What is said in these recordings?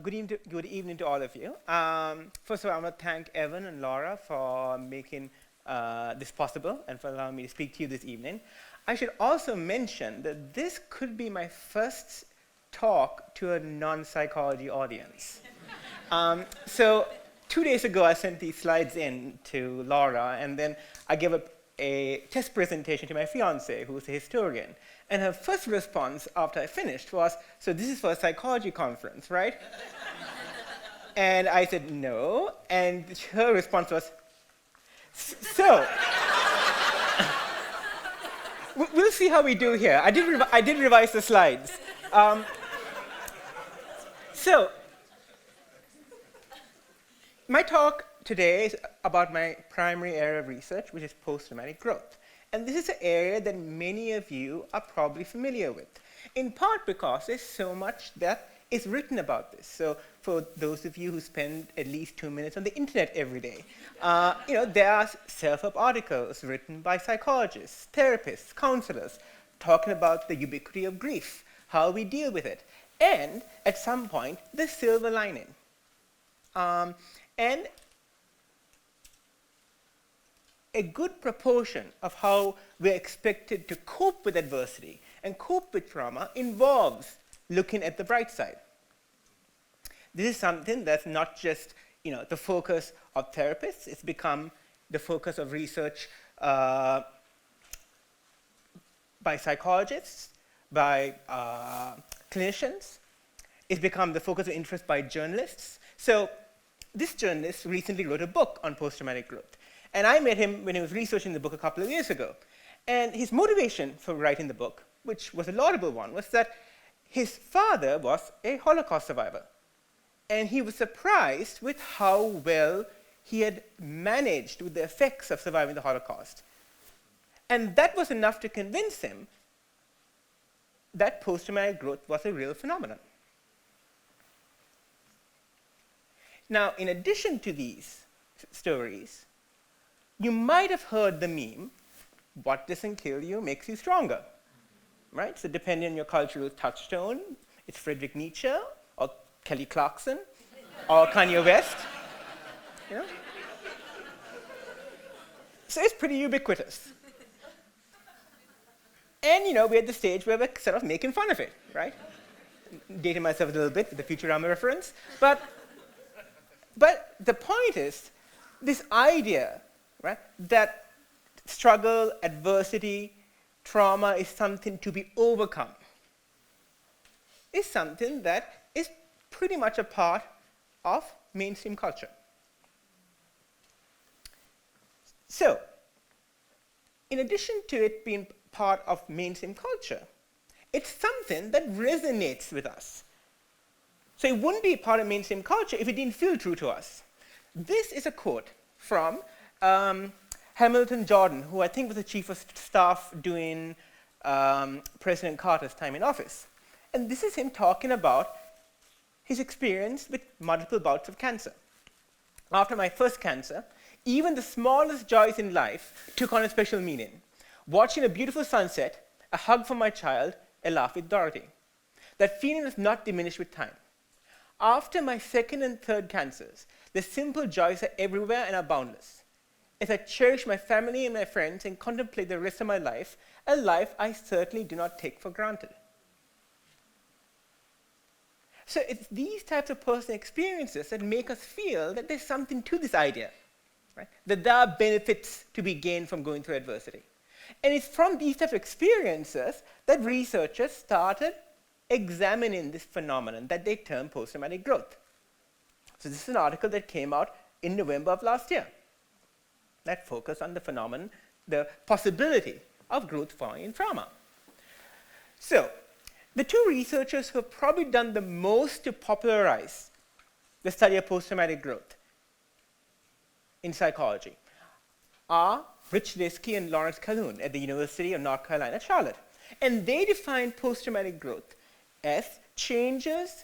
Good evening to all of you. First of all, I want to thank Evan and Laura for making this possible and for allowing me to speak to you this evening. I should also mention that this could be my first talk to a non-psychology audience. So 2 days ago, I sent these slides in to Laura, and then I gave a test presentation to my fiance, who's a historian. And her first response after I finished was, "So this is for a psychology conference, right?" And I said, "No." And her response was, "So, we'll see how we do here." I did revise the slides. So, my talk today is about my primary area of research, which is post-traumatic growth. And this is an area that many of you are probably familiar with, in part because there's so much that is written about this. So for those of you who spend at least 2 minutes on the internet every day, there are self-help articles written by psychologists, therapists, counselors, talking about the ubiquity of grief, how we deal with it, and at some point, the silver lining. And a good proportion of how we're expected to cope with adversity and cope with trauma involves looking at the bright side. This is something that's not just the focus of therapists. It's become the focus of research by psychologists, by clinicians. It's become the focus of interest by journalists. So this journalist recently wrote a book on post-traumatic growth. And I met him when he was researching the book a couple of years ago. And his motivation for writing the book, which was a laudable one, was that his father was a Holocaust survivor. And he was surprised with how well he had managed with the effects of surviving the Holocaust. And that was enough to convince him that post-traumatic growth was a real phenomenon. Now, in addition to these stories, you might have heard the meme, "What doesn't kill you makes you stronger," right? So depending on your cultural touchstone, it's Friedrich Nietzsche, or Kelly Clarkson, or Kanye West. So it's pretty ubiquitous. And we're at the stage where we're sort of making fun of it, right? Dating myself a little bit with the Futurama reference. But the point is, this idea, right, that struggle, adversity, trauma is something to be overcome, is something that is pretty much a part of mainstream culture. So, in addition to it being part of mainstream culture, it's something that resonates with us. So it wouldn't be part of mainstream culture if it didn't feel true to us. This is a quote from Hamilton Jordan, who I think was the chief of staff during President Carter's time in office. And this is him talking about his experience with multiple bouts of cancer. "After my first cancer, even the smallest joys in life took on a special meaning. Watching a beautiful sunset, a hug from my child, a laugh with Dorothy. That feeling was not diminished with time. After my second and third cancers, the simple joys are everywhere and are boundless. As I cherish my family and my friends and contemplate the rest of my life, a life I certainly do not take for granted." So it's these types of personal experiences that make us feel that there's something to this idea, right? That there are benefits to be gained from going through adversity. And it's from these types of experiences that researchers started examining this phenomenon that they term post-traumatic growth. So this is an article that came out in November of last year that focused on the phenomenon, the possibility of growth following trauma. So the two researchers who have probably done the most to popularize the study of post-traumatic growth in psychology are Rich Liskey and Lawrence Calhoun at the University of North Carolina, Charlotte. And they define post-traumatic growth as changes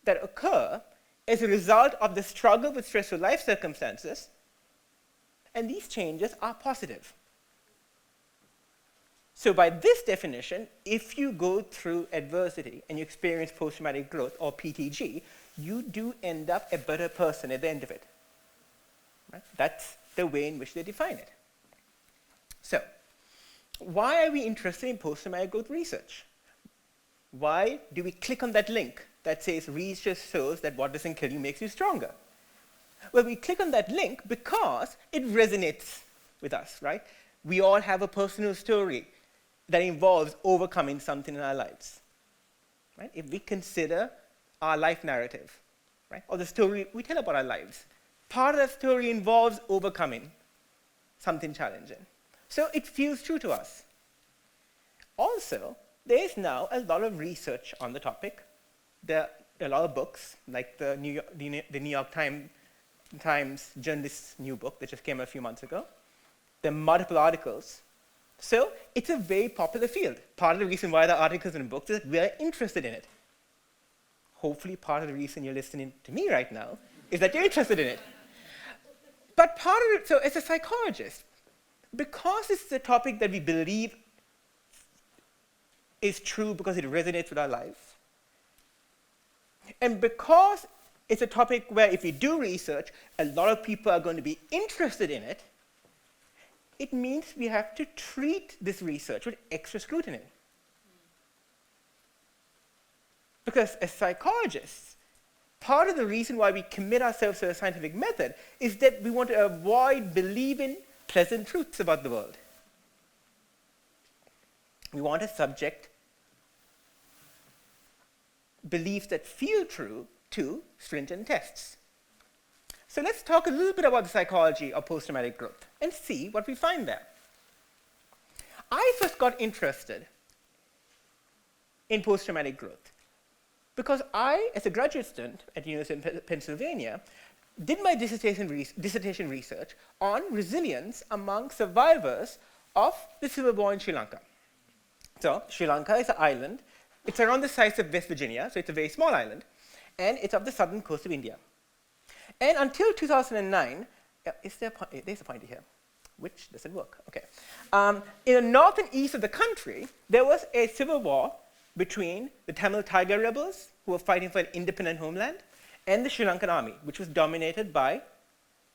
that occur as a result of the struggle with stressful life circumstances, and these changes are positive. So by this definition, if you go through adversity and you experience post-traumatic growth, or PTG, you do end up a better person at the end of it. Right? That's the way in which they define it. So, why are we interested in post-traumatic growth research? Why do we click on that link that says research shows that what doesn't kill you makes you stronger? Well, we click on that link because it resonates with us, right? We all have a personal story that involves overcoming something in our lives, right? If we consider our life narrative, right, or the story we tell about our lives, part of that story involves overcoming something challenging. So it feels true to us. Also, there is now a lot of research on the topic. There are a lot of books, like the New York Times journalist's new book that just came out a few months ago. There are multiple articles. So it's a very popular field. Part of the reason why there are articles and books is that we're interested in it. Hopefully part of the reason you're listening to me right now is that you're interested in it. But part of it, so as a psychologist, because it's a topic that we believe is true because it resonates with our lives, and because it's a topic where if we do research, a lot of people are going to be interested in it, it means we have to treat this research with extra scrutiny. Because as psychologists, part of the reason why we commit ourselves to the scientific method is that we want to avoid believing pleasant truths about the world. We want to subject beliefs that feel true to stringent tests. So let's talk a little bit about the psychology of post-traumatic growth and see what we find there. I first got interested in post-traumatic growth because I, as a graduate student at the University of Pennsylvania, did my dissertation research on resilience among survivors of the Civil War in Sri Lanka. So Sri Lanka is an island. It's around the size of West Virginia, so it's a very small island, and it's off the southern coast of India. And until 2009, there's a pointer here, which doesn't work. Okay. In the north and east of the country, there was a civil war between the Tamil Tiger rebels, who were fighting for an independent homeland, and the Sri Lankan army, which was dominated by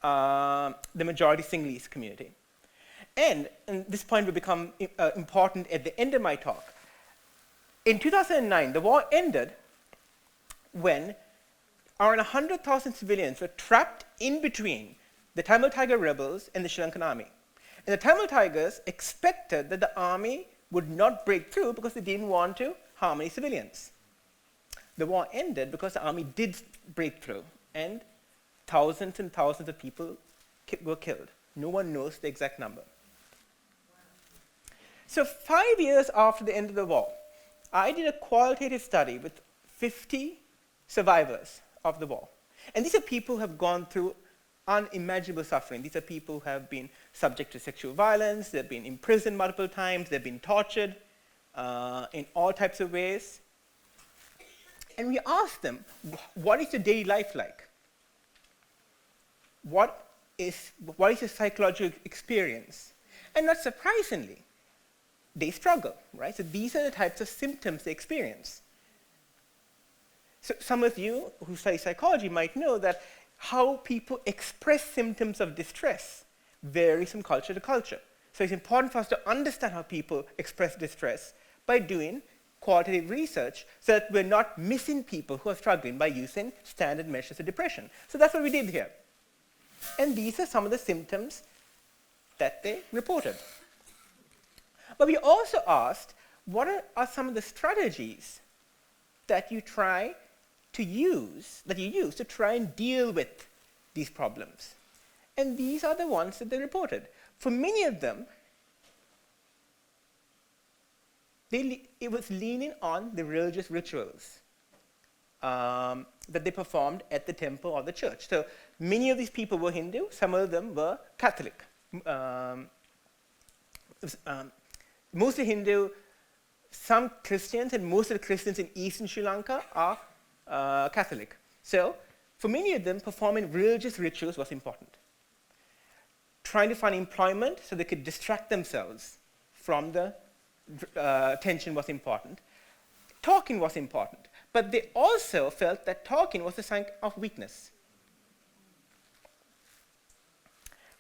the majority Sinhalese community. And this point will become important at the end of my talk. In 2009, the war ended when around 100,000 civilians were trapped in between the Tamil Tiger rebels and the Sri Lankan army. And the Tamil Tigers expected that the army would not break through because they didn't want to harm any civilians. The war ended because the army did break through, and thousands and thousands of people were killed. No one knows the exact number. So 5 years after the end of the war, I did a qualitative study with 50 survivors of the war. And these are people who have gone through unimaginable suffering. These are people who have been subject to sexual violence, they've been imprisoned multiple times, they've been tortured in all types of ways. And we asked them, what is your daily life like? What is your psychological experience? And not surprisingly, they struggle, right? So these are the types of symptoms they experience. So some of you who study psychology might know that how people express symptoms of distress varies from culture to culture. So it's important for us to understand how people express distress by doing qualitative research so that we're not missing people who are struggling by using standard measures of depression. So that's what we did here. And these are some of the symptoms that they reported. But we also asked, what are some of the strategies that you use to try and deal with these problems? And these are the ones that they reported. For many of them, it was leaning on the religious rituals that they performed at the temple or the church. So many of these people were Hindu, some of them were Catholic. Mostly Hindu, some Christians, and most of the Christians in eastern Sri Lanka are Catholic. So for many of them, performing religious rituals was important. Trying to find employment so they could distract themselves from the attention was important. Talking was important. But they also felt that talking was a sign of weakness.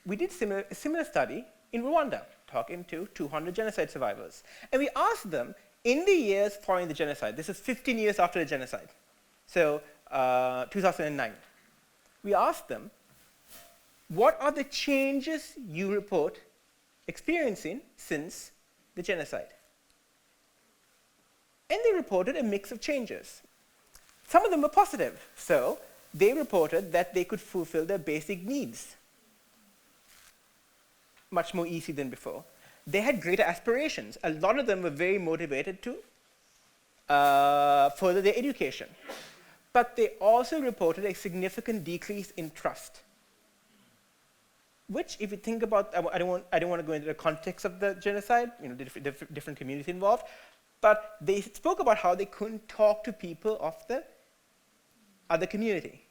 We did a similar study in Rwanda, talking to 200 genocide survivors. And we asked them, in the years following the genocide, this is 15 years after the genocide, so 2009, we asked them, what are the changes you report experiencing since the genocide? And they reported a mix of changes. Some of them were positive. So they reported that they could fulfill their basic needs much more easy than before. They had greater aspirations. A lot of them were very motivated to further their education. But they also reported a significant decrease in trust, which, if you think about, I don't want to go into the context of the genocide, the different communities involved, but they spoke about how they couldn't talk to people of the other community.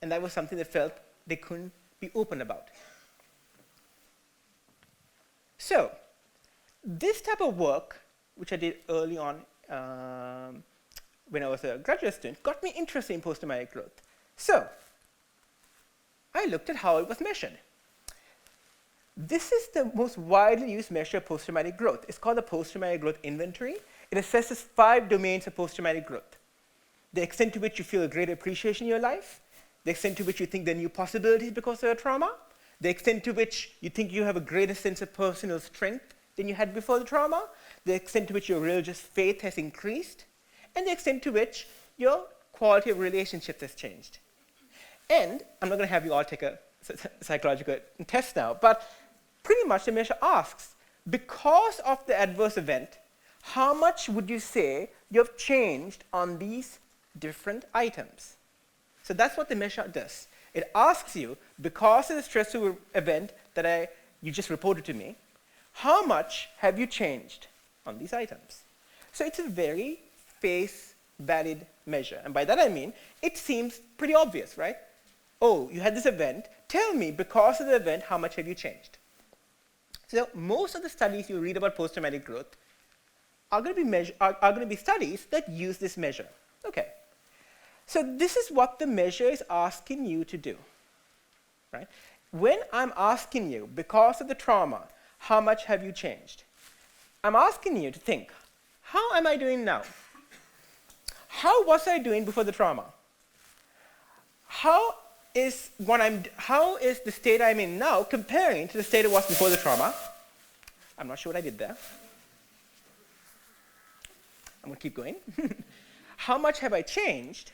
And that was something they felt they couldn't be open about. So, this type of work, which I did early on when I was a graduate student, got me interested in post-traumatic growth. So, I looked at how it was measured. This is the most widely used measure of post-traumatic growth. It's called the Post-Traumatic Growth Inventory. It assesses 5 domains of post-traumatic growth: the extent to which you feel a greater appreciation in your life, the extent to which you think there are new possibilities because of your trauma, the extent to which you think you have a greater sense of personal strength than you had before the trauma, the extent to which your religious faith has increased, and the extent to which your quality of relationships has changed. And I'm not going to have you all take a psychological test now, but pretty much the measure asks, because of the adverse event, how much would you say you have changed on these different items? So that's what the measure does. It asks you, because of the stressful event that you just reported to me, how much have you changed on these items? So it's a very face-valid measure. And by that I mean, it seems pretty obvious, right? Oh, you had this event. Tell me, because of the event, how much have you changed? So most of the studies you read about post-traumatic growth are going to be studies that use this measure. Okay. So this is what the measure is asking you to do, right? When I'm asking you, because of the trauma, how much have you changed? I'm asking you to think, how am I doing now? How was I doing before the trauma? How is the state I'm in now comparing to the state it was before the trauma? I'm not sure what I did there. I'm going to keep going. How much have I changed?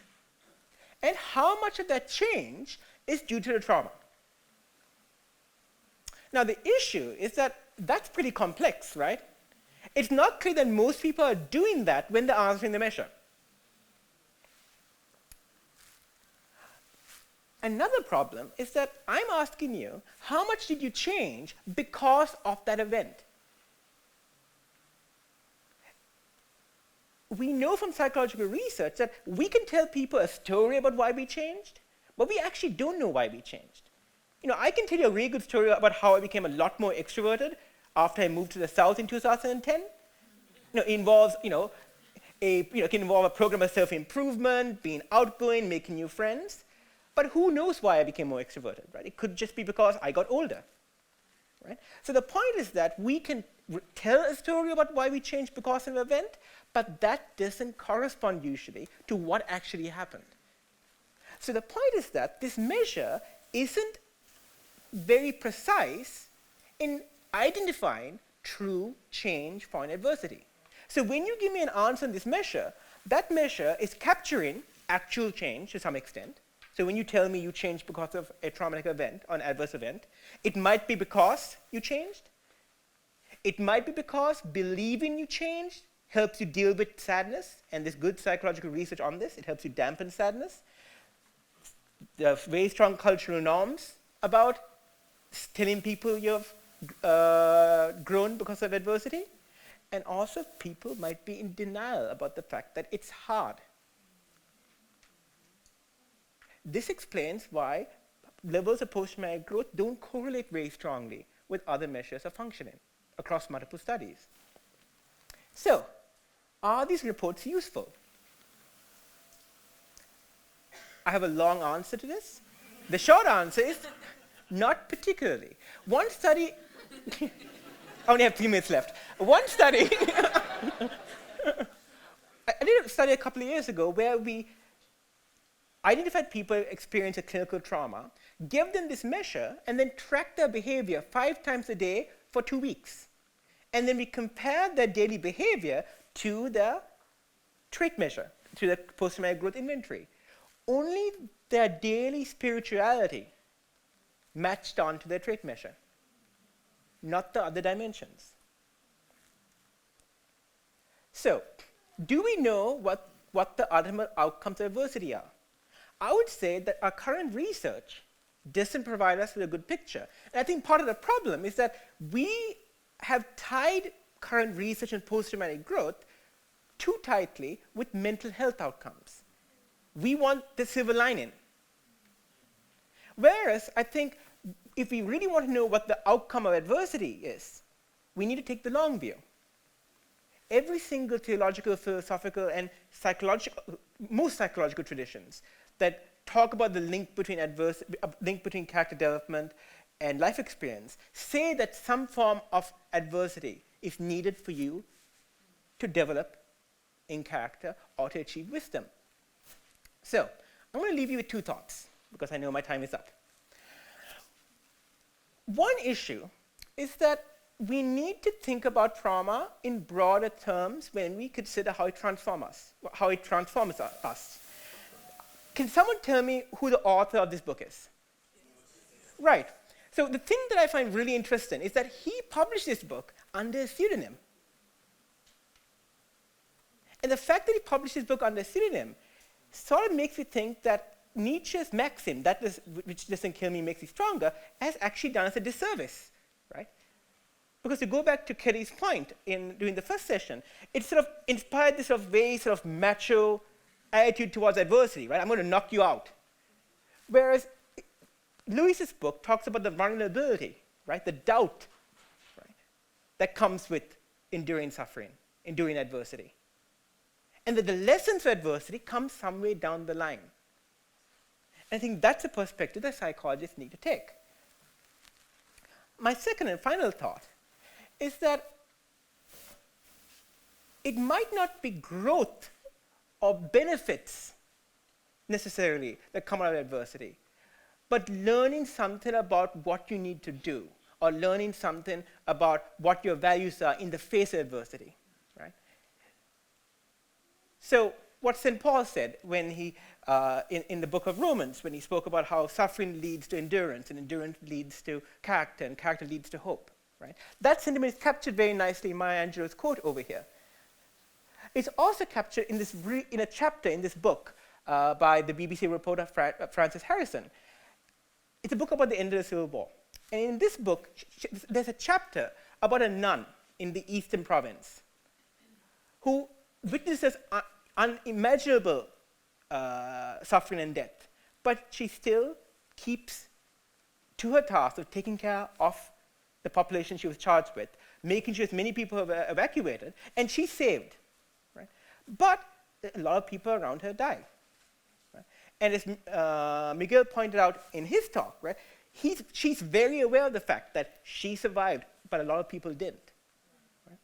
And how much of that change is due to the trauma? Now, the issue is that that's pretty complex, right? It's not clear that most people are doing that when they're answering the measure. Another problem is that I'm asking you, how much did you change because of that event? We know from psychological research that we can tell people a story about why we changed, but we actually don't know why we changed. I can tell you a really good story about how I became a lot more extroverted after I moved to the South in 2010. It involves, it can involve a program of self-improvement, being outgoing, making new friends. But who knows why I became more extroverted, right? It could just be because I got older, right? So the point is that we can tell a story about why we changed because of an event, but that doesn't correspond usually to what actually happened. So the point is that this measure isn't very precise in identifying true change for an adversity. So when you give me an answer on this measure, that measure is capturing actual change to some extent. So when you tell me you changed because of a traumatic event or an adverse event, it might be because you changed. It might be because believing you changed helps you deal with sadness, and there's good psychological research on this. It helps you dampen sadness. There are very strong cultural norms about telling people you've grown because of adversity. And also people might be in denial about the fact that it's hard. This explains why levels of post-traumatic growth don't correlate very strongly with other measures of functioning across multiple studies. So, are these reports useful? I have a long answer to this. The short answer is not particularly. One study, I only have 3 minutes left. One study, I did a study a couple of years ago where we identified people who experienced a clinical trauma, gave them this measure, and then tracked their behavior 5 times a day for 2 weeks. And then we compared their daily behavior to the trait measure, to the post-traumatic growth inventory. Only their daily spirituality matched on to their trait measure, not the other dimensions. So, do we know what the ultimate outcomes of adversity are? I would say that our current research doesn't provide us with a good picture. And I think part of the problem is that we have tied current research in post-traumatic growth too tightly with mental health outcomes. We want the silver lining. Whereas I think if we really want to know what the outcome of adversity is, we need to take the long view. Every single theological, philosophical, and most psychological traditions that talk about the link between character development and life experience say that some form of adversity is needed for you to develop in character or to achieve wisdom. So, I'm going to leave you with 2 thoughts, because I know my time is up. One issue is that we need to think about trauma in broader terms when we consider how it transforms us. Can someone tell me who the author of this book is? Right. So the thing that I find really interesting is that he published this book under a pseudonym. And the fact that he published this book under a pseudonym sort of makes me think that Nietzsche's maxim, that is, which doesn't kill me makes me stronger, has actually done us a disservice, right? Because to go back to Kelly's point during the first session, it sort of inspired this sort of very sort of macho attitude towards adversity, right? I'm going to knock you out. Whereas Lewis's book talks about the vulnerability, right? The doubt, right? That comes with enduring suffering, enduring adversity. And that the lessons of adversity come somewhere down the line. And I think that's a perspective that psychologists need to take. My second and final thought is that it might not be growth or benefits necessarily that come out of adversity, but learning something about what you need to do, or learning something about what your values are in the face of adversity, right? So what St. Paul said when he, in the book of Romans, when he spoke about how suffering leads to endurance, and endurance leads to character, and character leads to hope, right? That sentiment is captured very nicely in Maya Angelou's quote over here. It's also captured in a chapter in this book by the BBC reporter Frances Harrison. It's a book about the end of the Civil War. And in this book, there's a chapter about a nun in the Eastern Province who witnesses unimaginable suffering and death, but she still keeps to her task of taking care of the population she was charged with, making sure as many people are evacuated, and she's saved. Right? But a lot of people around her died. Right? And as Miguel pointed out in his talk, right, she's very aware of the fact that she survived, but a lot of people didn't. Right?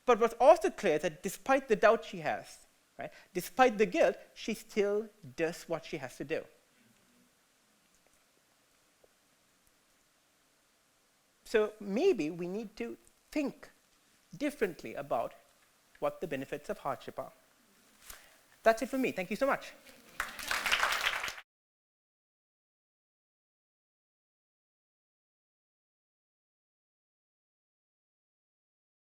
But what's also clear is that despite the doubt she has, right, despite the guilt, she still does what she has to do. So maybe we need to think differently about what the benefits of hardship are. That's it for me. Thank you so much.